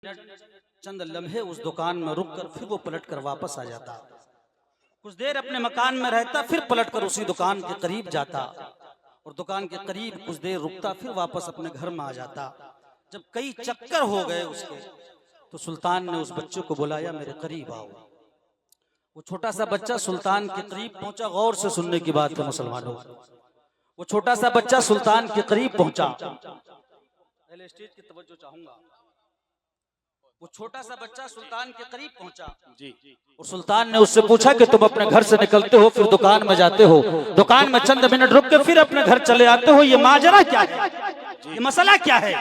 चंद लम्हे उस दुकान में रुककर फिर वो पलट कर वापस आ जाता। कुछ देर अपने मकान में रहता, फिर पलटकर उसी दुकान के करीब जाता और दुकान के करीब कुछ देर रुकता, फिर वापस अपने घर में आ जाता। जब कई चक्कर हो गए उसके, तो सुल्तान ने उस बच्चे को बुलाया, मेरे करीब आओ। वो छोटा सा बच्चा सुल्तान के करीब पहुंचा। गौर से सुनने की बात है मुसलमानों, वो छोटा सा बच्चा सुल्तान के करीब पहुंचा। पहले स्टेज की तवज्जो चाहूंगा। वो छोटा सा बच्चा सुल्तान के करीब पहुंचा जी, और सुल्तान ने उससे पूछा कि तुम अपने घर से निकलते हो, फिर दुकान में जाते हो, दुकान में चंद मिनट रुक के फिर अपने घर चले आते हो, ये माजरा क्या है, ये मसला क्या है,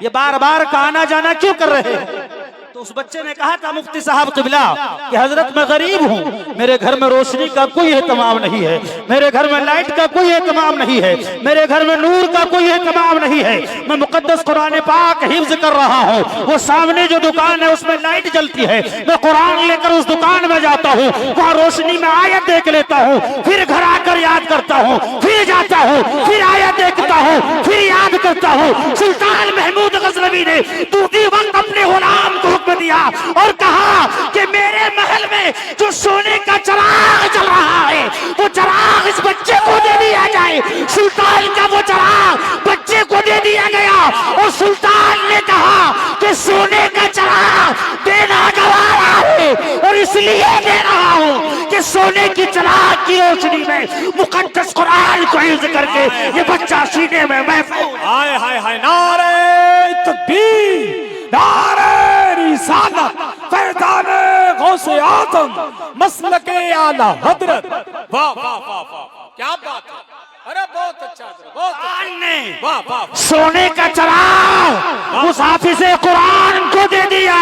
ये बार बार का आना जाना क्यों कर रहे हैं? तो उस बच्चे ने कहा था, मुफ्ती साहब क़िबला कि हजरत मैं गरीब हूँ, मेरे घर में रोशनी का कोई एहतमाम नहीं है, मेरे घर में लाइट का कोई एहतमाम नहीं है, मेरे घर में नूर का कोई एहतमाम नहीं है। मैं मुकद्दस कुरान पाक हिफ्ज कर रहा हूँ, वो सामने जो दुकान है उसमें लाइट जलती है, मैं कुरान लेकर उस दुकान में जाता हूँ, वहाँ रोशनी में आयत देख लेता हूँ, फिर घर आकर याद करता हूँ, फिर जाता हूँ, फिर आयत देखता हूँ, फिर याद करता हूँ। सुल्तान महमूद गजनवी ने दूसरी वक्त अपने गुलाम को दिया और कहा कि मेरे महल में जो सोने का चिराग जल रहा है, वो चिराग इस बच्चे को दे दिया जाए। सुल्तान का वो चिराग बच्चे को दे दिया गया और सुल्तान ने कहा कि सोने का चिराग देना गवारा है और इसलिए दे रहा हूं कि सोने की चिराग की रोशनी में मुकद्दस कुरान को हिफ्ज करके ये बच्चा सीने में महफूज। हाय हाय हाय, नारे तकबीर, नारे रिसालत, फैज़ाने गौसे आज़म, मसलके आला हज़रत। वाह वाह वाह वाह, क्या बात है, अरे बहुत अच्छा, बहुत अच्छा। वाह वाह, सोने का चिराग उस हाफिज़े कुरान को दे दिया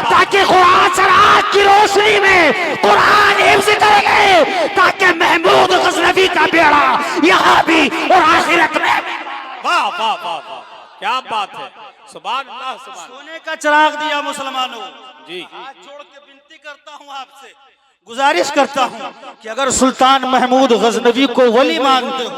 ताकि कुरान चिराग की रोशनी में कुरान हिफ्ज करेंगे, ताकि महमूद गजनवी का बेड़ा यहाँ भी और आखिरत में। वाह वाह वाह वाह, क्या बात है, सुभान अल्लाह, सुभान। सोने का चिराग दिया मुसलमानों जी। हाथ जोड़ के विनती करता हूँ आपसे, गुजारिश करता हूँ कि अगर सुल्तान महमूद गजनवी को वली मानते हो,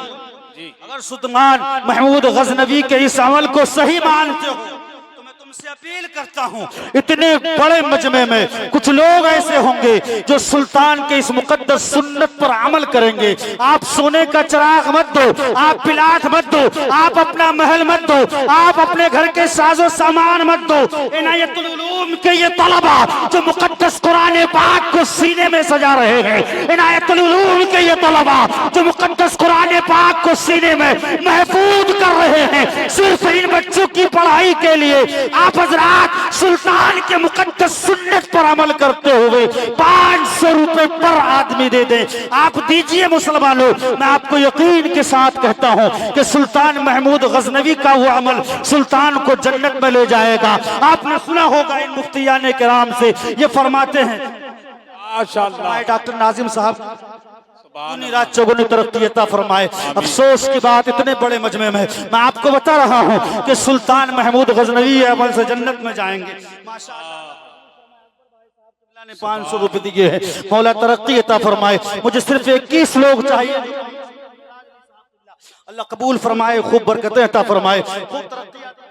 अगर सुल्तान महमूद गजनवी के इस अमल को सही मानते हो, तो मैं तुमसे अपील करता हूँ, इतने बड़े मजमे में कुछ लोग ऐसे होंगे जो सुल्तान के इस मुकद्दस सुन्नत पर अमल करेंगे। आप सोने का चिराग मत दो, आप पिलाट मत दो, आप अपना महल मत दो, आप अपने घर के साजो सामान मत दो। इनायतुल उलूम के ये तलबा जो मुकद्दस कुरान पाक को सीने में सजा रहे हैं, इनायतुल उलूम के ये तलबा जो मुकद्दस कुरान पाक को सीने में महफूज कर रहे हैं, सिर्फ इन बच्चों की पढ़ाई के लिए आप हजरात सुल्तान के मुकद्दस सुन्नत पर अमल करते हुए 500 रुपए पर आदमी दे दे, आप दीजिए मुसलमानों। मैं आपको यकीन के साथ कहता हूं कि सुल्तान महमूद गजनवी का वो अमल सुल्तान को जन्नत में ले जाएगा। आपने सुना होगा इन मुफ्तियाने किराम से, ये फरमाते हैं, माशाअल्लाह, डॉक्टर नाजिम साहब रात चौगुनी तरक्की अता फरमाए। अफसोस की बात, इतने बड़े मजमे में मैं आपको बता रहा हूं कि सुल्तान महमूद गजनवी अमल से जन्नत में जाएंगे। माशाअल्लाह, 500 रुपए दिए हैं, मौला तरक्की अता फरमाए। मुझे सिर्फ 21 लोग चाहिए, अल्लाह कबूल फरमाए, खूब बरकतें अता फरमाए, खूब तरक्की अता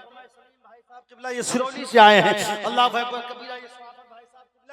फरमाए। ये सिरौली से आए हैं, अल्लाह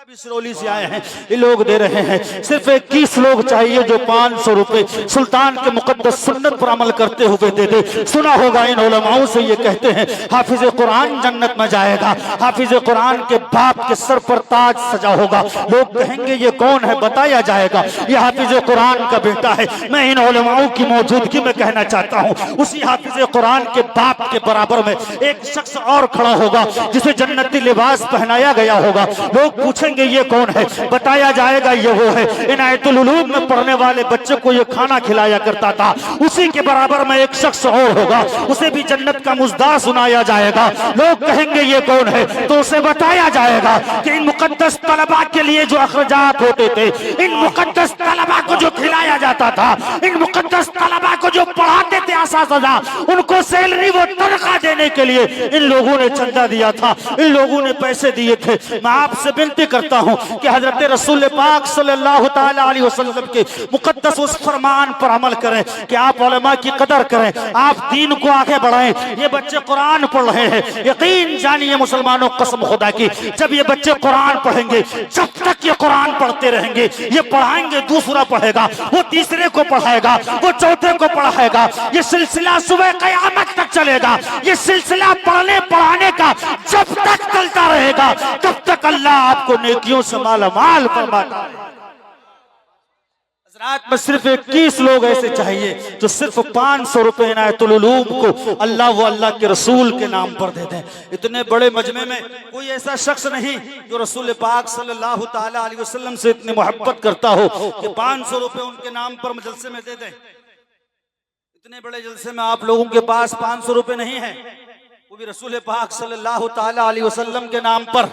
भी सिरौली से आए हैं, ये लोग दे रहे हैं। सिर्फ 21 लोग चाहिए जो 500 रुपए सुल्तान के मुकद्दस सुन्नत पर अमल करते हुए दे दे। सुना होगा इन उलमाओं से, ये कहते हैं हाफिज कुरान जन्नत में जाएगा, हाफिज कुरान के बाप के सर पर ताज सजा होगा। लोग कहेंगे ये कौन है, बताया जाएगा ये हाफिज कुरान का बेटा है। मैं इन उलमाओं की मौजूदगी में कहना चाहता हूँ, उसी हाफिज कुरान के बाप के बराबर में एक शख्स और खड़ा होगा जिसे जन्नती लिबास पहनाया गया होगा। लोग पूछेंगे ये कौन है, बताया जाएगा ये वो है, इनायतुल उलूम में पढ़ने वाले बच्चे को ये खाना खिलाया करता था। उसी के बराबर में एक शख्स और होगा, उसे भी जन्नत का मुजदा सुनाया जाएगा। लोग कहेंगे ये कौन है, तो उसे बताया जाएगा कि इन मुकद्दस तलबा के लिए जो अखराजात होते थे, इन मुकद्दस तलबा को जो खिलाया जाता था, इन मुकद्दस तलबा को जो पढ़ाते थे असातिज़ा, उनको सैलरी वो तनख्वाह देने के लिए इन लोगों ने चंदा दिया था, इन लोगों ने पैसे दिए थे। मैं आपसे विनती करता हूँ कि हजरत रसूल पाक सल्लल्लाहु ताला अलैहि वसल्लम के मुकद्दस उस फरमान पर अमल करें कि आप उलमा की कदर करें, आप दीन को आगे बढ़ाएं। ये बच्चे कुरान पढ़ रहे हैं, यकीन जानिए मुसलमानों, कसम खुदा की, जब ये बच्चे कुरान पढ़ेंगे, जब तक ये कुरान पढ़ते रहेंगे, ये पढ़ाएंगे, दूसरा पढ़ेगा, वो तीसरे को पढ़ाएगा, वो चौथे को पढ़ाएगा, ये सिलसिला सुबह क़यामत तक चलेगा। ये सिलसिला पढ़ने पढ़ाने का जब तक चलता रहेगा, तब तक अल्लाह आपको नेकियों से मालामाल फरमाता है। हज़रात में सिर्फ 21 लोग ऐसे चाहिए जो सिर्फ 500 रुपए इनायतुल उलूम को अल्लाह व अल्लाह के रसूल के नाम पर दे दें। इतने बड़े मजमे में कोई ऐसा शख्स नहीं जो रसूल पाक सल्लल्लाहु ताला अलैहि वसल्लम से इतनी मोहब्बत करता हो कि 500 रुपए उनके नाम पर जलसे में दे दें। इतने बड़े जलसे में आप लोगों के पास 500 रुपए नहीं है, वो भी रसूल पाक सल्लल्लाहु ताला अलैहि वसल्लम के नाम पर,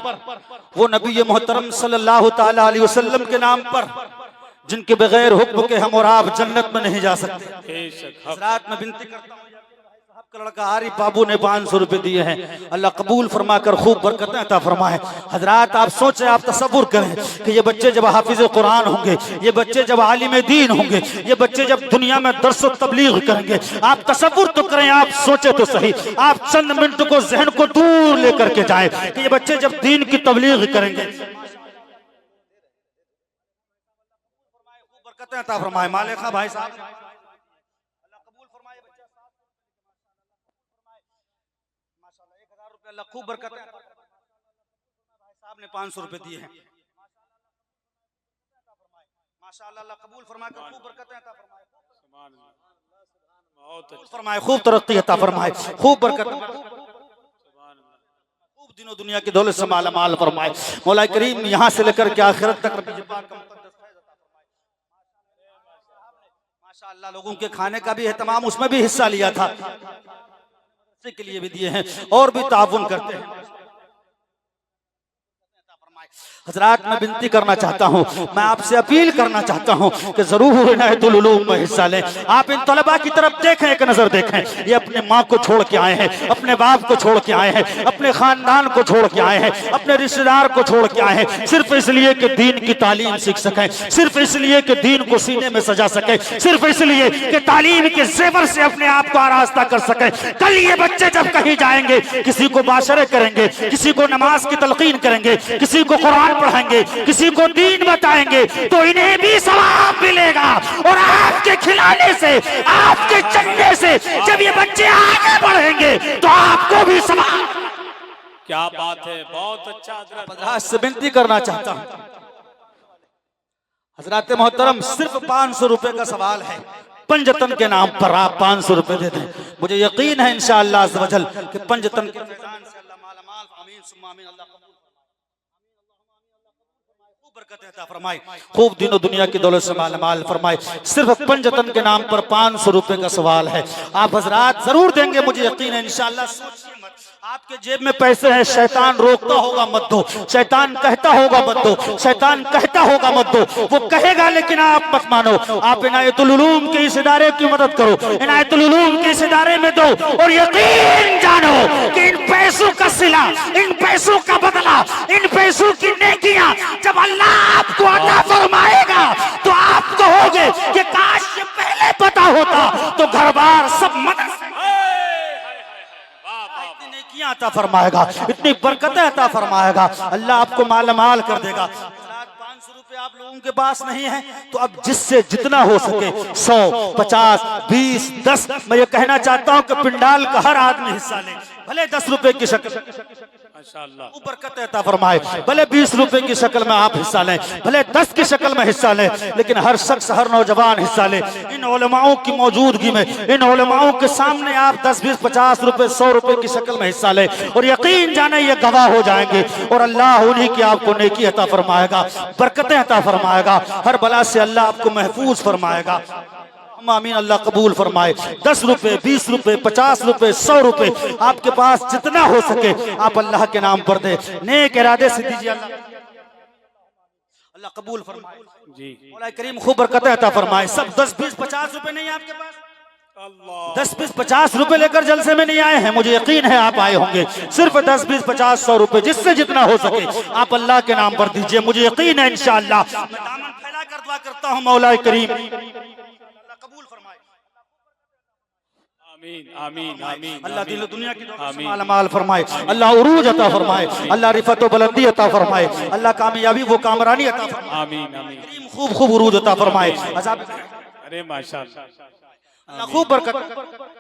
वो नबी मोहतरम सल्लल्लाहु ताला अलैहि वसल्लम के नाम पर, जिनके बगैर हुक्म के हम और आप जन्नत में नहीं जा सकते। हज़रात में विनती करता हूँ, साहब का लड़का आरिफ बाबू ने 500 रुपए दिए हैं, अल्लाह कबूल फरमाकर खूब बरकतें अता फरमाए। हज़रात आप सोचें, आप तसव्वुर करें कि ये बच्चे जब हाफिज़ कुरान होंगे, ये बच्चे जब आलिम दीन होंगे, ये बच्चे जब दुनिया में दर्स व तबलीग करेंगे, आप तसव्वुर तो करें, आप सोचे तो सही, आप चंद मिनट को जहन को दूर लेकर के जाए कि ये बच्चे जब दीन की तबलीग करेंगे, अता फरमाए। मालिका भाई साहब अल्लाह कबूल फरमाए, बच्चा माशाल्लाह 1000 रुपए अल्लाह खूब बरकत है। भाई साहब ने 500 रुपए दिए हैं, माशाल्लाह अल्लाह कबूल फरमाए, खूब बरकत अता फरमाए, फरमाए खूब तरक्की अता फरमाए, खूब बरकत, खूब दिनों दुनिया की दौलत से माला माल फरमाए। मौला करीम यहाँ से लेकर के आखिरत तक माशाअल्लाह लोगों के खाने का भी एहतमाम, उसमें भी हिस्सा लिया था, के लिए भी दिए हैं और भी ताउन करते हैं। हजरात मैं विनती करना चाहता हूँ, मैं आपसे अपील करना चाहता हूँ कि जरूर इनायतुल उलूम में हिस्सा लें। आप इन तलबा की तरफ देखें, एक नजर देखें। ये अपने माँ को छोड़ के आए हैं, अपने बाप को छोड़ के आए हैं, अपने खानदान को छोड़ के आए हैं, अपने रिश्तेदार को छोड़ के आए हैं, सिर्फ इसलिए कि दीन की तालीम सीख सकें, सिर्फ इसलिए कि दीन को सीने में सजा सकें, सिर्फ इसलिए कि तालीम के जेवर से अपने आप को आरास्ता कर सकें। कल ये बच्चे जब कहीं जाएंगे, किसी को बाशरे करेंगे, किसी को नमाज की तलकीन करेंगे, किसी को कुरान पढ़ाएंगे, किसी को दीन बताएंगे, तो इन्हें भी सवाब मिलेगा। और आपके खिलाने से, आपके चलने से जब ये बच्चे आगे बढ़ेंगे तो आपको भी सवाब। क्या बात है, बहुत अच्छा। हजरत से विनती करना चाहता हूँ, हजरत मोहतरम सिर्फ 500 रुपए का सवाल है, पंजतन के नाम पर आप 500 रुपए दे दें। मुझे यकीन है इंशाअल्लाह अज़्ज़ वजल कि पंजतन के फैज़ान से अल्लाह मालामाल, आमीन सुम्मा आमीन, अल्लाह बरकत अता फरमाए, खूब दिनों दुनिया की दौलत से मालामाल फरमाए। सिर्फ पंजतन के नाम पर 500 रुपए का सवाल है, आप हजरात जरूर देंगे, मुझे यकीन है इंशाअल्लाह। सोचिए मत, आपके जेब में पैसे हैं, शैतान रोकता होगा मत दो, शैतान कहता होगा मत दो, शैतान कहता होगा मत दो, वो कहेगा लेकिन आप मत मानो। आप इनायतुल उलूम के इस इदारे की मदद करो, इनायतुल उलूम के इस इदारे में दो, और यकीन जानो कि इन पैसों का सिला, इन पैसों का बदला, इन पैसों की नेकियां जब अल्लाह आपको अता फरमाएगा तो आप कहोगे कि काश ये पहले पता होता तो घर बार सब मदद अता फरमाएगा, इतनी बरकतें अता फरमाएगा, अल्लाह आपको मालामाल कर देगा। 500 रुपए आप लोगों के पास नहीं है तो अब जिससे जितना हो सके 100, 50, 20, 10, मैं ये कहना चाहता हूँ कि पिंडाल का हर आदमी हिस्सा ले, भले 10 रुपए की शक्ल माशाअल्लाह बरकत अता फरमाए, भले 20 रुपए की शक्ल में आप हिस्सा लें, भले 10 की शक्ल में हिस्सा लें, लेकिन हर शख्स, हर नौजवान हिस्सा ले। इन उलमाओं की मौजूदगी में, इन उलमाओं के सामने आप 10, 20, 50 रुपए, 100 रुपए की शक्ल में हिस्सा लें, और यकीन जाने ये गवाह हो जाएंगे, और अल्लाह उन्हीं की आपको नेकी अता फरमाएगा, बरकतें अता फरमाएगा, हर बला से अल्लाह आपको महफूज फरमाएगा। आमीन, अल्लाह कबूल फरमाए। 10 रुपए, 20 रुपए, 50 रुपए, 100 रुपए, आपके पास जितना हो सके आप अल्लाह के नाम पर दे, नेक इरादे से दीजिए, अल्लाह कबूल फरमाए जी। मौला करीम खूब बरकतें अता फरमाए। सब 10, 20, 50 रुपए नहीं आपके पास, अल्लाह 10 20 50 रुपए लेकर जलसे में नहीं आए हैं, मुझे यकीन है आप आए होंगे। सिर्फ 10 20 50 100 रुपए जिससे जितना हो सके आप अल्लाह के नाम पर दीजिए, मुझे यकीन है इंशाअल्लाह। मैं दामन फैला कर दुआ करता हूँ मौला करीम अल्लाह कबूल फरमाए। आमीन आमीन आमीन अल्लाह दिल दुनिया की दौलत से आमीन। मालामाल फरमाए, अल्लाह उरूज अता फरमाए, अल्लाह रिफत व बुलंदी अता फरमाए, अल्लाह कामयाबी वो कामरानी अता फरमाए, आमीन आमीन। खूब खूब उरूज अता फरमाए। अजाब अरे माशाअल्लाह अल्लाह खूब बरकत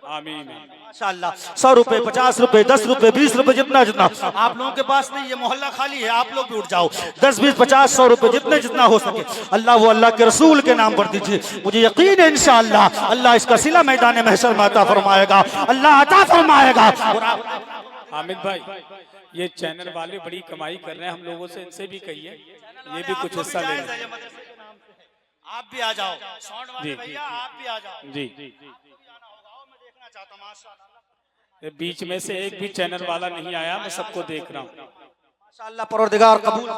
आमीन। इंशाअल्लाह। 100 रुपए 50 रुपए 10 रुपए 20 रुपए जितना जितना आप लोगों के पास नहीं, ये मोहल्ला खाली है, आप लोग भी उठ जाओ। 10 20 50 100 रुपए जितने जितना हो सके अल्लाह वो अल्लाह के रसूल के नाम पर दीजिए, मुझे यकीन है इंशाअल्लाह अल्लाह इसका सिला मैदान महशर में अता फरमाएगा, अल्लाह अता फरमाएगा। हामिद भाई ये चैनल वाले बड़ी कमाई कर रहे हैं, हम लोगों से इनसे भी कहिए ये भी कुछ हिस्सा ले लें। आप भी आ जाओ, साउंड वाले जी। भैया आप भी आ जाओ। जी मैं देखना चाहता हूं माशाअल्लाह। ये बीच में से एक भी चैनल वाला नहीं आया, मैं सबको देख रहा हूँ। माशाअल्लाह परवरदिगार कबूल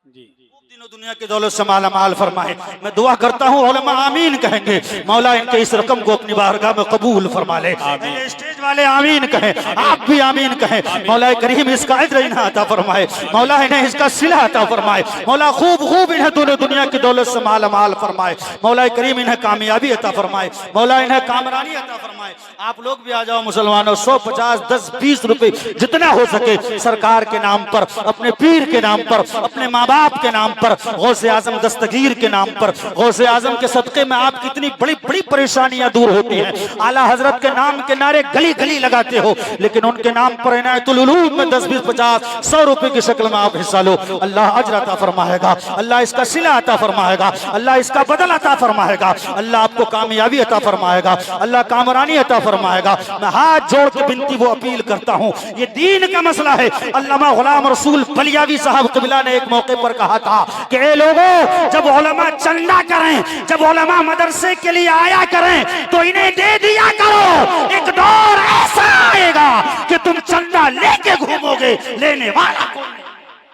जी दिनों दुनिया की दौलत से माला माल फरमाए। मैं दुआ करता हूँ उलमा आमीन कहेंगे, मौला इनके इस रकम को अपनी बारगाह में कबूल फरमा ले। मेरे स्टेज वाले आमीन कहें, आप भी आमीन कहें। मौला करीम इसका अज्र इन्हें अता फरमाए, मौला इन्हें इसका सिला अता फरमाए, मौला खूब खूब इन्हें दोनों दुनिया की दौलत से माला माल फरमाए, मौला करीम इन्हें कामयाबी अता फरमाए, मौला इन्हें कामरानी अता फरमाए। आप लोग भी आ जाओ मुसलमानों, 100 50 10 20 रुपए जितना हो सके सरकार के नाम पर, अपने पीर के नाम पर, अपने माँ बाप के नाम पर, गौसे आजम दस्तगीर के नाम पर, गौसे आजम के सदक़े में आप कितनी बड़ी बड़ी परेशानियां दूर होती हैं। आला हजरत के नाम के नारे गली गली लगाते हो, लेकिन उनके नाम पर इनायतुल उलूम में 10 20 50 100 रुपए की शक्ल में आप हिस्सा लो, अल्लाह अजर अता फरमाएगा, अल्लाह इसका सिला अता फरमाएगा, अल्लाह इसका बदल अता फरमाएगा, अल्लाह आपको कामयाबी अता फरमाएगा, अल्लाह कामरानी अता फरमाएगा। मैं हाथ जोड़ के बिनती वो अपील करता हूँ, ये दीन का मसला है। अल्लामा गुलाम रसूल बलियावी साहब क़िबला ने एक मौके पर कहा था कि ए लोगों, जब उलमा चंदा करें, जब उलमा मदरसे के लिए आया करें तो इन्हें दे दिया करो। एक दौर ऐसा आएगा कि तुम चंदा लेके घूमोगे, लेने वाला कोई नहीं।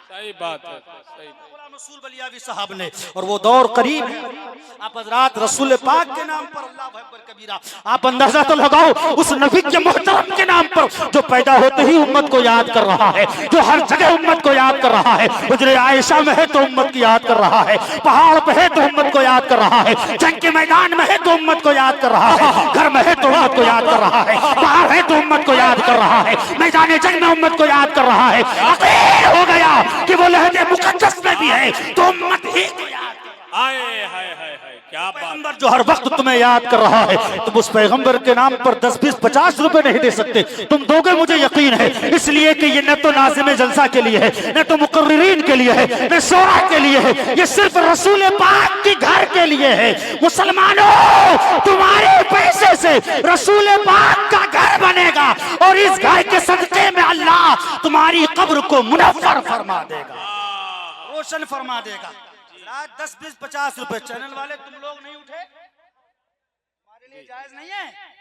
सही बात है, सही बात। रसूल बलियावी साहब ने, और वो दौर करीब है। आप हजरात रसूल पाक के नाम पर अल्लाह अकबर कबीरा, आप अंदाजा तो लगाओ उस नबी के मोहतरम के नाम पर जो पैदा होते ही उम्मत को याद कर रहा है, जो हर जगह उम्मत को याद कर रहा है। हुजरे आयशा में है तो उम्मत की याद कर रहा है, पहाड़ पे है तो उम्मत को याद कर रहा है, जंग के मैदान में है तो उम्मत को याद कर रहा है, घर में है तो उम्मत को याद कर रहा है, बाहर है तो उम्मत को याद कर रहा है, मैदान जंग में उम्मत को याद कर रहा है। अकील हो गया कि वो लहज़े मुक़द्दस में भी है तो उम्मत ही को याद। हाय हाय हाय हाय क्या बात। पैगंबर जो हर वक्त तुम्हें याद कर रहा है, तुम उस पैगंबर के नाम पर 10 20 50 रुपए नहीं दे सकते, तुम दोगे मुझे यकीन है, इसलिए कि ये न तो नाज़िम जलसा के लिए है, न तो मुकर्रिरीन के लिए है, न शोरा के लिए है, ये सिर्फ रसूल पाक के घर के लिए है। मुसलमानों, तुम्हारे पैसे से रसूल पाक का घर बनेगा और इस घर के सदके में अल्लाह तुम्हारी कब्र को मुनव्वर फरमा देगा, रोशन फरमा देगा। 10 20 50 रुपए चैनल वाले तुम लोग नहीं उठे, हमारे लिए जायज नहीं है।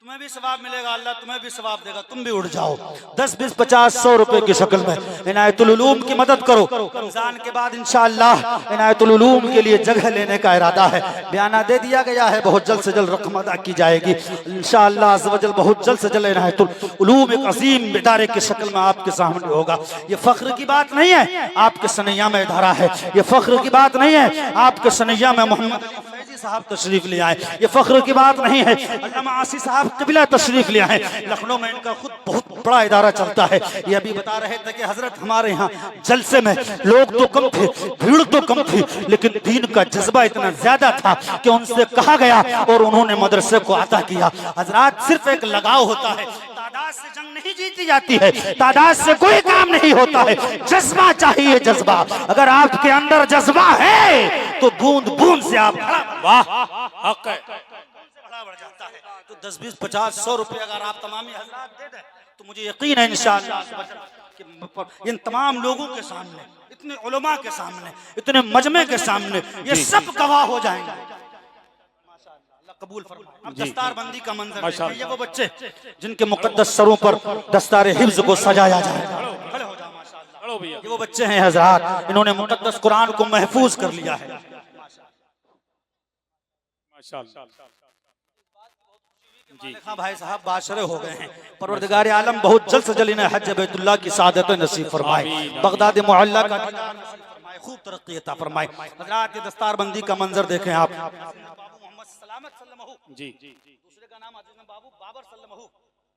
तुम्हें भी सवाब मिलेगा, अल्लाह तुम्हें भी सवाब देगा, तुम भी उठ जाओ। 10 20 50 100 रुपए की शक्ल में इनायतुल उलूम की मदद करो। रमजान के बाद इंशाअल्लाह इनायतुल उलूम के लिए जगह लेने का इरादा है, बयाना दे दिया गया है, बहुत जल्द से जल्द रकम अदा की जाएगी इंशाअल्लाह अज़्ज़ व जल। बहुत जल्द से जल्द इनायतुल उलूम एक अजीम इदारे की शक्ल में आपके सामने होगा। ये फख्र की बात नहीं है, आपके सनैया में इदारा है। ये फख्र की बात नहीं है, आपके सनैया में मोहम्मद साहब तशरीफ ले आए। ये फख्र की बात नहीं है, अल्लामा आसी साहब क़िबला तशरीफ ले आए। लखनऊ में इनका खुद बहुत बड़ा इदारा चलता है। ये अभी बता रहे थे कि हजरत हमारे यहाँ जलसे में लोग तो कम थे, भीड़ तो कम थी, लेकिन दीन का जज्बा इतना ज्यादा था कि उनसे कहा गया और उन्होंने मदरसे को अता किया। हजरात सिर्फ एक लगाव होता है, तादाद से जंग नहीं जीती जाती है, तादाद से कोई काम नहीं होता है, जज्बा चाहिए, जज्बा। अगर आपके अंदर जज्बा है तो बूंद बूंद से आप वाह हक है बढ़ जाता है। तो 10 20 50 100 रुपए अगर आप तमामी हजरात दे दें तो मुझे यकीन है इंशाअल्लाह कि इन तमाम लोगों के सामने, इतने उलमा के सामने, इतने मजमे के सामने ये सब गवाह हो जाएंगे। कबूल फरमाए। अब दस्तारबंदी का मंजर है, ये वो बच्चे जिनके मुकद्दस सरों पर दस्तार हिफ्ज को सजाया जाएगा। खड़े हो जाओ माशाअल्लाह। ये वो बच्चे हैं हजरात, इन्होंने मुकद्दस कुरान को महफूज कर लिया है। माशाअल्लाह। हाँ भाई साहब बाशरे हो गए हैं। परवरदिगार आलम बहुत जल्द से जल्द इन्हें हज बैतुल्लाह की सादत नसीब फरमाए, बगदाद मोहल्ला का फरमाए, खूब तरक्की अता फरमाए। हजरात ये दस्तारबंदी का मंजर देखें आप। बाबू मोहम्मद सलामत सल्लमहु जी, दूसरे का नाम अजीज बाबू बाबर सल्लमहु।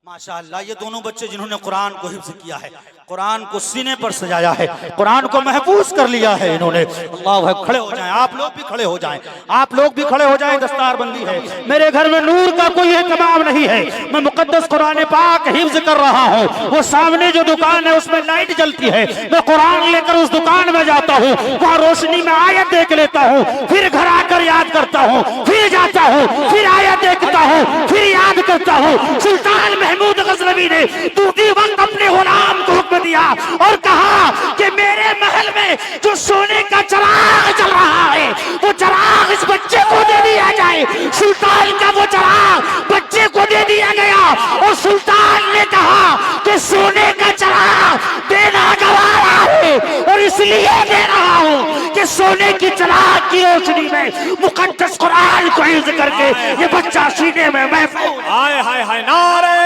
माशाअल्लाह ये दोनों बच्चे जिन्होंने कुरान को हिफ्ज किया है, कुरान को सीने पर सजाया है, कुरान को महफूज कर लिया है इन्होंने। अल्लाह, खड़े हो जाएं, आप लोग भी खड़े हो जाएं, आप लोग भी खड़े हो जाएं। दस्तारबंदी है, मेरे घर में नूर का कोई एहतमाम नहीं है, मैं मुकद्दस कुरान पाक हिफ्ज कर रहा हूँ। वो सामने जो दुकान है उसमें लाइट जलती है, मैं कुरान लेकर उस दुकान में जाता हूँ, वहाँ रोशनी में आयत देख लेता हूँ, फिर घर आकर याद करता हूँ, फिर जाता हूँ, फिर आयत देखता हूँ, फिर याद करता हूँ। सुल्तान महमूद गजनवी ने दूसरी वक्त अपने गुलाम को हुक्म दिया और कहा कि मेरे महल में जो सोने का चिराग जल रहा है वो चिराग इस बच्चे को दे दिया जाए। सुल्तान का वो चिराग बच्चे को दे दिया गया और सुल्तान ने कहा कि सोने का चिराग देना गवारा है और इसलिए दे रहा हूँ कि सोने की चिराग की रोशनी में मुकद्दस कुरान को हिफ्ज करके ये बच्चा सीने में महफूज। हाय हाय हाय, नारे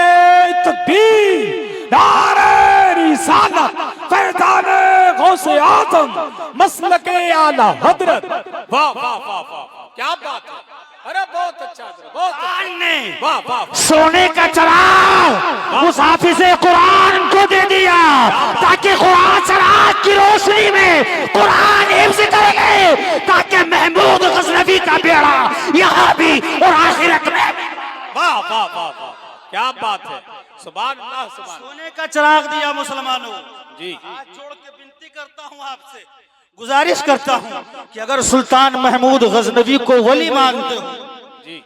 तकबीर, नारे रिसालत, फैज़ाने गौसे आज़म, मसलके आला हज़रत। वाह वाह वाह वाह, क्या बात है, अरे बहुत अच्छा, बहुत अच्छा। वाह वाह, सोने का चिराग उस हाफिज़े कुरान को दे दिया ताकि कुरान चिराग की रोशनी में कुरान हिफ्ज करेंगे, ताकि महमूद गजनवी का बेड़ा यहाँ भी और आखिरत में। वाह वाह वाह वाह, क्या बात है, सुभान अल्लाह, सुभान। सोने का चिराग दिया मुसलमानों जी, हाथ जोड़ के विनती करता हूँ आपसे, गुजारिश करता हूँ कि अगर सुल्तान महमूद गजनवी को वली मानते हो,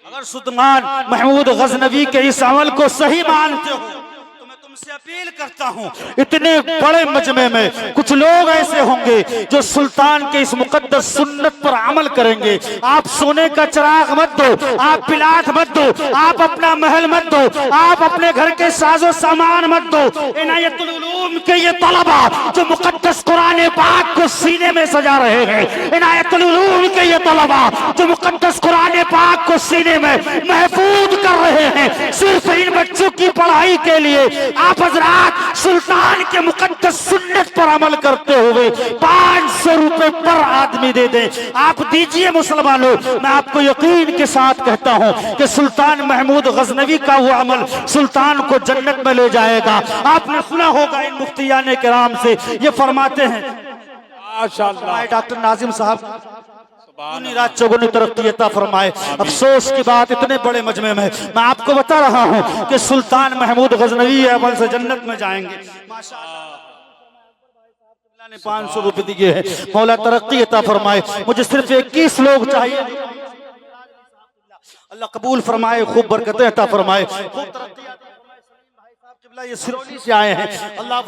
अगर सुल्तान महमूद गजनवी के इस अमल को सही मानते हो, तो मैं तुमसे अपील करता हूँ, इतने बड़े मजमे में कुछ लोग ऐसे होंगे जो सुल्तान के इस मुकद्दस सुन्नत पर अमल करेंगे। आप सोने का चिराग मत दो, आप पिलाट मत दो, आप अपना महल मत दो, आप अपने घर के साजो सामान मत दो। इनायतुल उलूम के ये तलबा जो मुकद्दस कुरान पाक को सीने में सजा रहे हैं, इनायतुल उलूम के ये तलबा जो मुकद्दस कुरान पाक को सीने में महफूज कर रहे हैं, सिर्फ इन बच्चों की पढ़ाई के लिए आप हजरात सुल्तान के मुकद्दस सुन्नत पर अमल करते हुए 500 रुपए पर आदमी दे दें। आप दीजिए मुसलमानों, मैं आपको यकीन के साथ कहता हूं कि सुल्तान महमूद गजनवी का वो अमल सुल्तान को जन्नत में ले जाएगा। आपने सुना होगा इन मुफ्तियाने किराम से, ये फरमाते हैं माशाअल्लाह, डॉक्टर नाजिम साहब रात चौगुनी तरक्की अता फरमाए। अफसोस की बात, इतने बड़े मजमे में मैं आपको बता रहा हूं कि सुल्तान महमूद गजनवी अमल से जन्नत में जाएंगे। माशाअल्लाह ने 500 रुपए दिए हैं, मौला तरक्की अता फरमाए। मुझे सिर्फ 21 लोग चाहिए, अल्लाह कबूल फरमाए, खूब बरकतें अता फरमाए, खूब तरक्की अता फरमाए। ये सिरौली से आए हैं, अल्लाह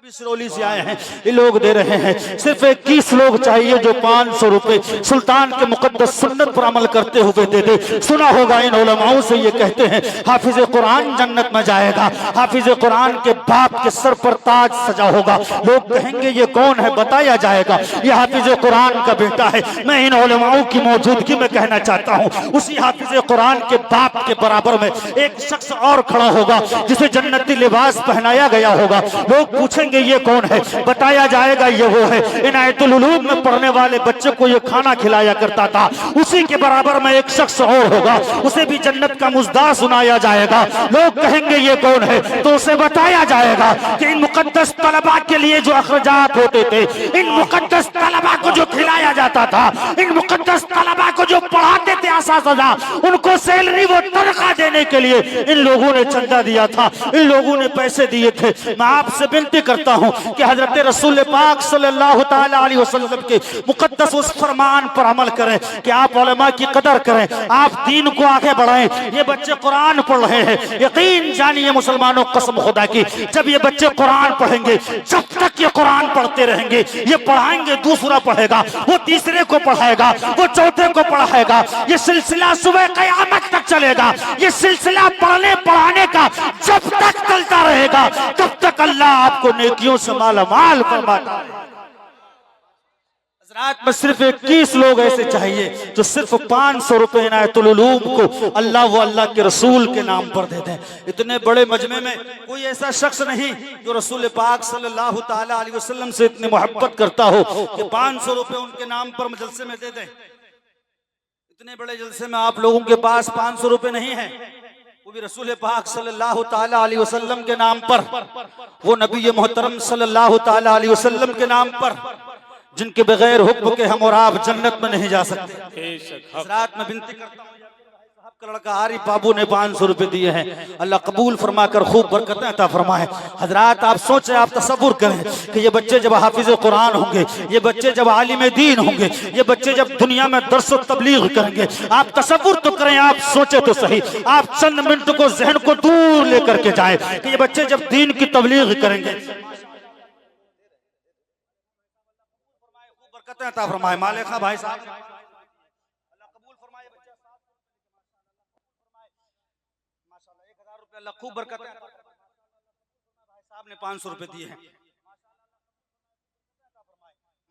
भी सिरौली से आए हैं, ये लोग दे रहे हैं। सिर्फ 21 लोग चाहिए जो 500 रुपए सुल्तान के मुकद्दस सुन्नत पर अमल करते हुए दे दे। सुना होगा इन उलमाओं से, ये कहते हैं हाफिज कुरान जन्नत में जाएगा, हाफिज कुरान के बाप के सर पर ताज सजा होगा। लोग कहेंगे ये कौन है, बताया जाएगा ये हाफिज कुरान का बेटा है। मैं इन उलमाओं की मौजूदगी में कहना चाहता हूँ, उसी हाफिज कुरान के बाप के बराबर में एक शख्स और खड़ा होगा जिसे जन्नती लिबास पहनाया गया होगा। लोग पूछेंगे ये कौन है, बताया जाएगा ये वो है। इनायतुल उलूम में पढ़ने वाले बच्चे को ये खाना खिलाया करता था। उसी के बराबर में एक शख्स और होगा, उसे भी जन्नत का मुजदा सुनाया जाएगा। लोग कहेंगे ये कौन है, तो उसे बताया जाएगा कि इन मुकद्दस तलबा के लिए जो अखराजात होते थे, इन मुकद्दस तलबा को जो खिलाया जाता था, इन मुकद्दस तलबा को जो पढ़ाते थे असातिज़ा, उनको सैलरी वो तनख्वाह देने के लिए इन लोगों ने चंदा दिया था, इन लोगों ने पैसे दिए थे। मैं आपसे विनती करता हूं कि हजरत रसूल पाक सल्लल्लाहु ताला अलैहि वसल्लम के मुकद्दस उस फरमान पर अमल करें कि आप उलमा की कदर करें, आप दीन को आगे बढ़ाएं। ये बच्चे कुरान पढ़ रहे हैं, यकीन जानिए मुसलमानों, कसम खुदा की, जब ये बच्चे कुरान पढ़ेंगे, जब तक ये कुरान पढ़ते रहेंगे, ये पढ़ाएंगे, दूसरा पढ़ेगा, वो तीसरे को पढ़ाएगा, वो चौथे को पढ़ाएगा। ये सिलसिला सुबह क़यामत तक चलेगा। ये सिलसिला पढ़ने पढ़ाने का जब तक चलता रहेगा, तब तक अल्लाह आपको नेकियों से माला माल फरमाता है। हज़रात में सिर्फ 21 लोग ऐसे चाहिए जो सिर्फ 500 रुपए इनायतुल उलूम को अल्लाह व अल्लाह के रसूल के नाम पर दे दें। इतने बड़े मजमे में कोई ऐसा शख्स नहीं जो रसूल पाक सल्लल्लाहु ताला अलैहि वसल्लम से इतनी मोहब्बत करता हो कि 500 रुपए उनके नाम पर जलसे में दे दें। इतने बड़े जलसे में आप लोगों के पास 500 रुपए नहीं है, वो भी रसूल पाक सल्लल्लाहु ताला अलैहि वसल्लम के नाम पर, वो नबी मोहतरम सल्लल्लाहु ताला अलैहि वसल्लम के नाम पर, जिनके बगैर हुक्म के हम और आप जन्नत में नहीं जा सकते। हज़रात में विनती करता हूँ, साहब का लड़का आरिफ बाबू ने 500 रुपए दिए हैं, अल्लाह कबूल फरमाकर खूब बरकतें अता फरमाए। हज़रात आप सोचें, आप तसव्वुर करें कि ये बच्चे जब हाफिज़ कुरान होंगे, ये बच्चे जब आलिम दीन होंगे, ये बच्चे जब दुनिया में दर्स व तबलीग करेंगे, आप तसव्वुर तो करें, आप सोचे तो सही, आप चंद मिनट को जहन को दूर लेकर के जाए कि ये बच्चे जब दीन की तबलीग करेंगे, अता फरमाए। मालिक खां भाई साहब अल्लाह कबूल फरमाए, बच्चा माशाल्लाह 1000 रुपए अल्लाह खूब बरकत है। भाई साहब ने 500 रुपए दिए हैं,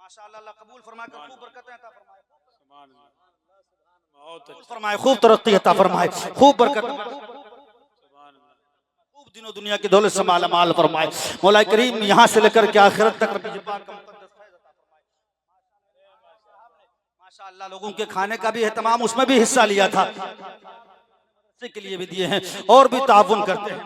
माशाल्लाह अल्लाह कबूल फरमाए, खूब बरकत अता फरमाए, बहुत अच्छा फरमाए, खूब तरक्की अता फरमाए, खूब बरकत, खूब दिनों दुनिया की दौलत से माला माल फरमाए। मौला करीम यहाँ से लेकर के आखिरत तक माशाअल्लाह लोगों के खाने का भी एहतमाम, उसमें भी हिस्सा लिया था, के लिए भी दिए हैं और भी ताउन करते हैं।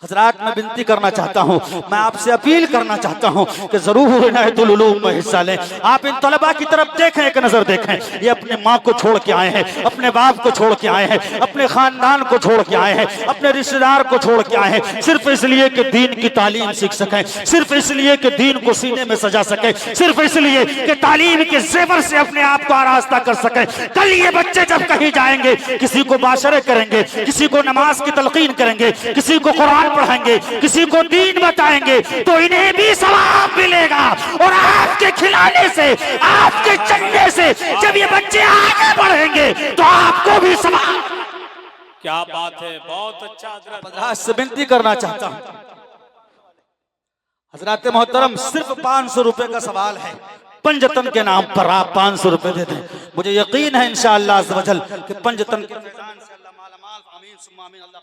हज़रात मैं विनती करना चाहता हूँ, मैं आपसे अपील करना चाहता हूँ कि जरूर इनायतुल उलूम में हिस्सा लें। आप इन तलबा की तरफ देखें, एक नजर देखें, ये अपने माँ को छोड़ के आए हैं, अपने बाप को छोड़ के आए हैं, अपने खानदान को छोड़ के आए हैं, अपने रिश्तेदार को छोड़ के आए हैं, सिर्फ इसलिए कि दीन की तालीम सीख सकें, सिर्फ इसलिए कि दीन को सीने में सजा सकें, सिर्फ इसलिए कि तालीम के जेवर से अपने आप को आरास्ता कर सकें। कल ये बच्चे जब कहीं जाएंगे, किसी को बाशरे करेंगे, किसी को नमाज की तलकीन करेंगे, किसी को कुरान पढ़ाएंगे, किसी को दीन बताएंगे, तो इन्हें भी सवाब मिलेगा। और आपके खिलाने से, आपके चलने से जब ये बच्चे आगे बढ़ेंगे तो आपको भी सवाब। क्या बात है, बहुत अच्छा। हज़रात से विनती करना चाहता हूँ, हज़रात मोहतरम सिर्फ 500 रुपए का सवाल है, पंजतन के नाम पर आप 500 रुपए दे दें। मुझे यकीन है इंशाअल्लाह अज़्ज़ वजल कि पंजतन के फैज़ान से अल्लाह मालामाल, आमीन सुम्मा आमीन, अल्लाह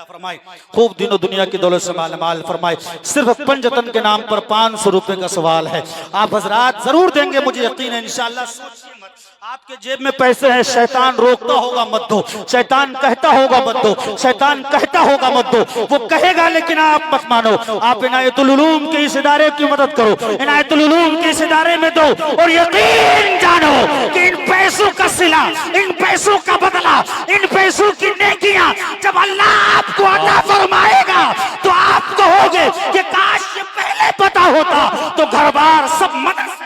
फरमाए, खूब दिनों दुनिया की दौलत से मालामाल फरमाए। सिर्फ पंजतन के नाम पर 500 रुपए का सवाल है, आप हजरात जरूर देंगे, मुझे यकीन है इंशाअल्लाह। सोचिए मत, आपके जेब में पैसे हैं, शैतान रोकता होगा मत दो, शैतान कहता होगा मत दो, शैतान कहता होगा मत दो, वो कहेगा लेकिन आप मत मानो। आप इनायतुल उलूम के इस इदारे की मदद करो, इनायतुल उलूम के इस इदारे में दो, और यकीन जानो कि इन पैसों का सिला, इन पैसों का बदला, इन पैसों की नेकियां जब अल्लाह आपको अता फरमाएगा तो आप कहोगे कि काश ये पहले पता होता तो घर बार सब मदद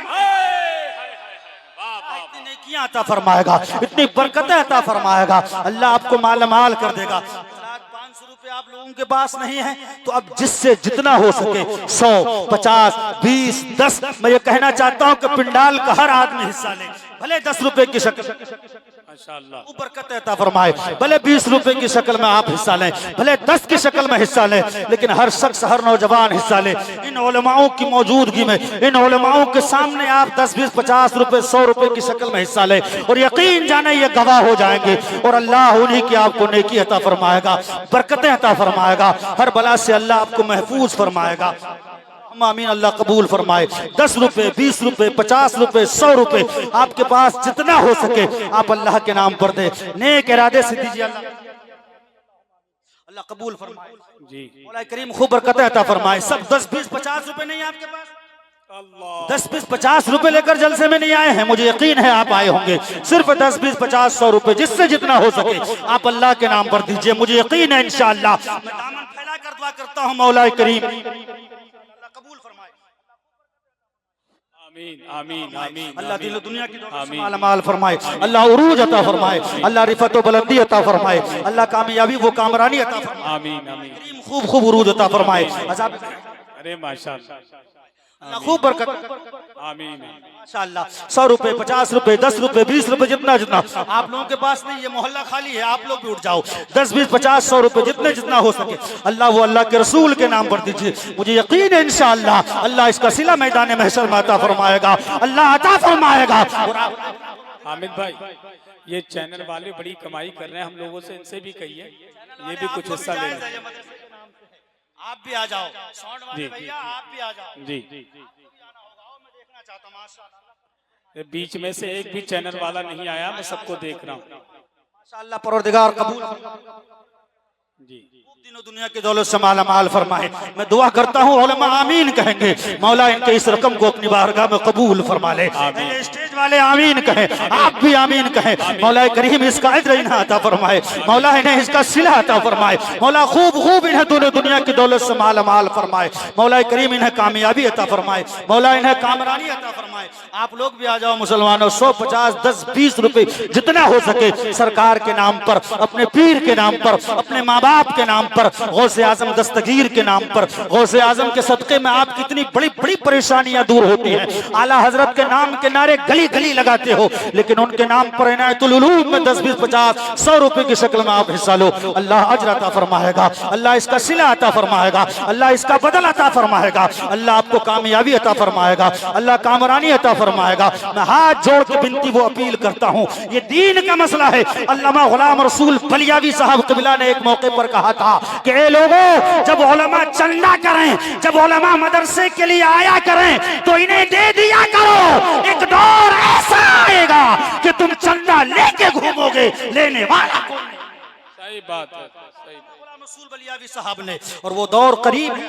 अता फरमाएगा, इतनी बरकतें अता फरमाएगा, अल्लाह आपको मालामाल कर देगा। 500 रुपए आप लोगों के पास नहीं है तो अब जिससे जितना हो सके 100, 50, 20, 10, मैं ये कहना चाहता हूँ कि पिंडाल का हर आदमी हिस्सा ले, भले 10 रुपए की शक्ल बरकत अता फरमाए, भले 20 रुपए की शक्ल में आप हिस्सा लें, भले 10 की शक्ल में हिस्सा लें, लेकिन हर शख्स, हर नौजवान हिस्सा ले। इन उलमाओं की मौजूदगी में, इन उलमाओं के सामने आप 10, 20, 50 रुपए, 100 रुपए की शक्ल में हिस्सा लें, और यकीन जाने ये गवाह हो जाएंगे, और अल्लाह उन्हीं की आपको नेकी अता फरमाएगा, बरकतें अता फरमाएगा, हर बला से अल्लाह आपको महफूज फरमाएगा। आमीन, अल्लाह कबूल फरमाए। 10 रुपए, 20 रुपए, 50 रुपए, 100 रुपए, आपके पास जितना हो सके आप अल्लाह के नाम पर दे, नेक इरादे से दीजिए, अल्लाह कबूल फरमाए जी। मौला करीम खूब बरकतें अता फरमाए। सब 10, 20, 50 रुपए नहीं आपके पास, 10, 20, 50 रुपए लेकर जलसे में नहीं आए हैं, मुझे यकीन है आप आए होंगे। सिर्फ 10, 20, 50, 100 रुपए, जिससे जितना हो सके आप अल्लाह के नाम पर दीजिए, मुझे यकीन है इंशाअल्लाह। मैं दामन फैला कर दुआ करता हूँ मौला करीम कबूल फरमाए। आमीन आमीन आमीन। अल्लाह दिल दुनिया की मालामाल फरमाए, अल्लाह उरूज अता फरमाए, अल्लाह रिफत व बुलंदी अता फरमाए, अल्लाह कामयाबी वो कामरानी अता फरमाए। आमीन आमीन। खूब खूब उरूज अता फरमाए। अरे माशाअल्लाह, अल्लाह खूब बरकत। आमीन। माशाअल्लाह। 100 रुपए, 50 रुपए, 10 रुपए, 20 रुपए, जितना जितना आप लोगों के पास नहीं, ये मोहल्ला खाली है, आप लोग भी उठ जाओ। 10, 20, 50, 100 रुपए, जितने जितना हो सके अल्लाह वो अल्लाह के रसूल के नाम पर दीजिए। मुझे यकीन है इंशाअल्लाह अल्लाह इसका सिला मैदान महशर में अता फरमाएगा, अल्लाह अता फरमाएगा। हामिद भाई, ये चैनल वाले बड़ी कमाई कर रहे हैं, हम लोगों से इनसे भी कहिए ये भी कुछ हिस्सा ले लें। आप भी आ जाओ, साउंड वाले जी भैया आप भी आ जाओ। जी। मैं देखना चाहता हूं माशाअल्लाह। ये बीच में से एक भी चैनल वाला नहीं आया, मैं सबको देख रहा हूँ। माशाअल्लाह परवरदिगार कबूल जी। तीनों दुनिया की दौलत से माला माल फरमाए। मैं दुआ करता हूँ उलमा आमीन कहेंगे, मौला इनके इस रकम को अपनी बारगाह में कबूल फरमा ले। स्टेज वाले आमीन कहें, आप भी आमीन कहें। मौला करीम इसका अज्र इन्हें अता फरमाए, मौला इन्हें इसका सिला अता फरमाए, मौला खूब खूब इन्हें दोनों दुनिया की दौलत से माला माल फरमाए, मौला करीम इन्हें कामयाबी अता फरमाए, मौला इन्हें कामरानी अता फरमाए। आप लोग भी आ जाओ मुसलमानों, 100, 50, 10, 20 रुपए जितना हो सके सरकार के नाम पर, अपने पीर के नाम पर, अपने माँ बाप के नाम पर, गौसे आजम दस्तगीर के नाम पर, गौसे आजम के सदक़े में आप कितनी बड़ी बड़ी परेशानियां दूर होती हैं। आला हजरत के नाम के नारे गली गली लगाते हो, लेकिन उनके नाम पर इनायतुल उलूम में 10, 20, 50, 100 रुपए की शक्ल में आप हिस्सा लो, अल्लाह अजर अता फरमाएगा, अल्लाह इसका सिला अता फरमाएगा, अल्लाह इसका बदल अता फरमाएगा, अल्लाह आपको कामयाबी अता फरमाएगा, अल्लाह कामरानी अता फरमाएगा। मैं हाथ जोड़ के बिनती वो अपील करता हूँ, ये दीन का मसला है। अल्लामा गुलाम रसूल बलियावी साहब क़िबला ने एक मौके पर कहा था कि ए लोगों, जब उलमा चंदा करें, जब उलमा मदरसे के लिए आया करें तो इन्हें दे दिया करो। एक दौर ऐसा आएगा कि तुम चंदा लेके घूमोगे, लेने वाला कौन है? सही बात है, सही। रसूल बलियावी साहब ने, और वो दौर करीब है।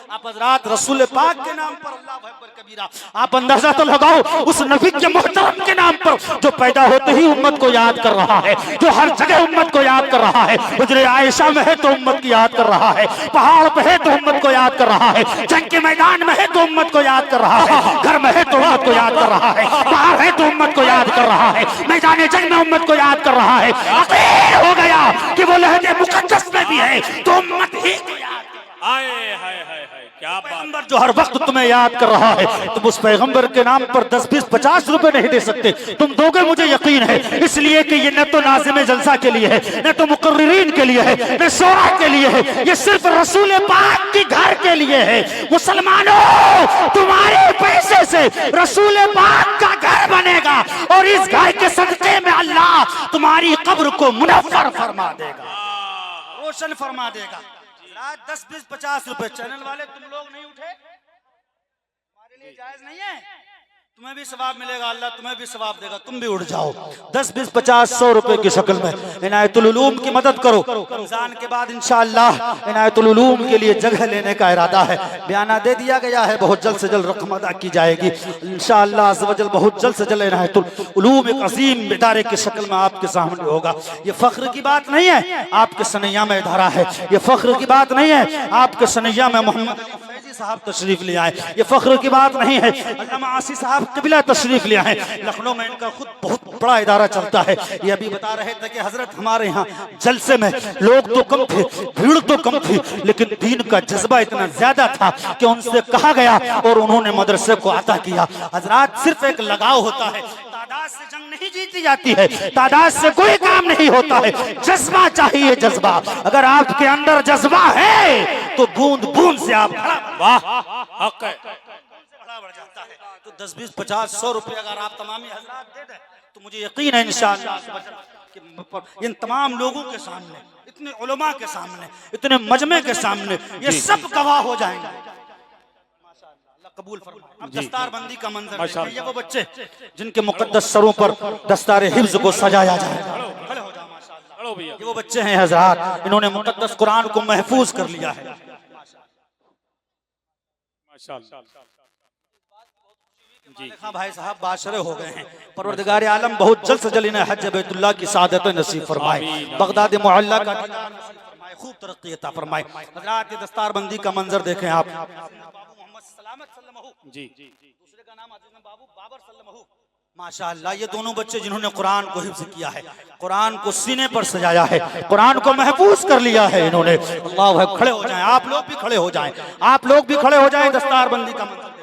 आप हजरात रसूल पाक के नाम पर अल्लाह अकबर कबीरा, आप अंदाजा तो लगाओ उस नबी के मोहतरम के नाम पर जो पैदा होते ही उम्मत को याद कर रहा है, जो हर जगह उम्मत को याद कर रहा है। हुजरे आयशा में है तो उम्मत की याद कर रहा है, पहाड़ पे है तो उम्मत को याद कर रहा है, जंग के मैदान में है तो उम्मत को याद कर रहा है, घर में है तो उम्मत को याद कर रहा है, बाहर है तो उम्मत को याद कर रहा है, मैदान जंग में उम्मत को याद कर रहा है। अकील हो गया कि वो लहजे मुकद्दस में भी है तो उम्मत ही को याद। हाय हाय हाय हाय, क्या पैगंबर जो हर वक्त तुम्हें याद कर रहा है, तुम उस पैगंबर के नाम पर 10, 20, 50 रुपए नहीं दे सकते। तुम दोगे मुझे यकीन है, इसलिए कि ये न तो नाज़िम जलसा के लिए है, न तो मुकर्रिरीन के लिए है, न शोरा के लिए है, ये सिर्फ रसूल पाक के घर के लिए है। मुसलमानों, तुम्हारे पैसे से रसूल पाक का घर बनेगा और इस घर के सदके में अल्लाह तुम्हारी कब्र को मुनव्वर फरमा देगा, रोशन फरमा देगा। 10, 20, 50 रुपए चैनल वाले तुम लोग नहीं उठे, हमारे लिए जायज नहीं है। तुम्हें भी सवाब मिलेगा, अल्लाह तुम्हें भी सवाब देगा, तुम भी उठ जाओ। 10, 20, 50, 100 रुपए की शक्ल में इनायतुल उलूम की मदद करो। रमजान के बाद इंशाअल्लाह इनायतुल उलूम के लिए जगह लेने का इरादा है, बयाना दे दिया गया है, बहुत जल्द से जल्द रकम अदा की जाएगी इंशाअल्लाह अज़्ज़ व जल। बहुत जल्द से जल्द इनायतुल उलूम एक अजीम इदारे की शक्ल में आपके सामने होगा। ये फख्र की बात नहीं है, आपके सनैया में इदारा है। ये फख्र की बात नहीं है, आपके सनैया में मोहम्मद साहब तशरीफ ले आए। ये फख्र की बात नहीं है, अल्लामा आसी साहब क़िबला तशरीफ ले आए। लखनऊ में इनका खुद बहुत बड़ा इदारा चलता है। ये अभी बता रहे थे कि हजरत हमारे यहाँ जलसे में लोग तो कम थे, भीड़ तो कम थी, लेकिन दीन का जज्बा इतना ज्यादा था कि उनसे कहा गया और उन्होंने मदरसे को अता किया। हजरात, सिर्फ एक लगाव होता है, तादाद से जंग नहीं जीती जाती है, तादाद से कोई काम नहीं होता है, जज्बा चाहिए, जज्बा। अगर आपके अंदर जज्बा है तो बूंद बूंद से आप वाह हक है, बड़ा बढ़ जाता है। तो 10, 20, 50, 100 रुपए अगर आप तमामी हजरात दे दें तो मुझे यकीन है इंशाअल्लाह इन तमाम लोगों के सामने, इतने उलमा के सामने, इतने मजमे के सामने ये सब गवाह हो जाएंगे। कबूल फरमाए। अब दस्तार बंदी का मंजर देखिए, ये वो बच्चे जिनके मुकद्दस सरों पर दस्तार हिफ्ज को सजाया जाएगा। खड़े हो जाओ माशाअल्लाह। ये वो बच्चे हैं हजरात, इन्होंने मुकद्दस कुरान को महफूज कर लिया है माशाअल्लाह। जी भाई साहब बाशरे हो गए हैं। परवरदिगार आलम बहुत जल्द से जल्द इन्हें हज बैतुल्लाह की सादत नसीब फरमाए, बगदाद मुअल्ला का खूब तरक्की अता फरमाए। हजरात, ये दस्तार बंदी का मंजर देखें आप। जी, दूसरे का नाम बाबू बाबर सल्लमहु। माशाअल्लाह, ये दोनों बच्चे जिन्होंने कुरान को हिफ्ज किया है, कुरान को सीने पर सजाया है, कुरान को महफूज कर लिया है इन्होंने। अल्लाह, खड़े हो जाएं, आप लोग भी खड़े हो जाएं, आप लोग भी खड़े हो जाएं। दस्तार बंदी का मंजर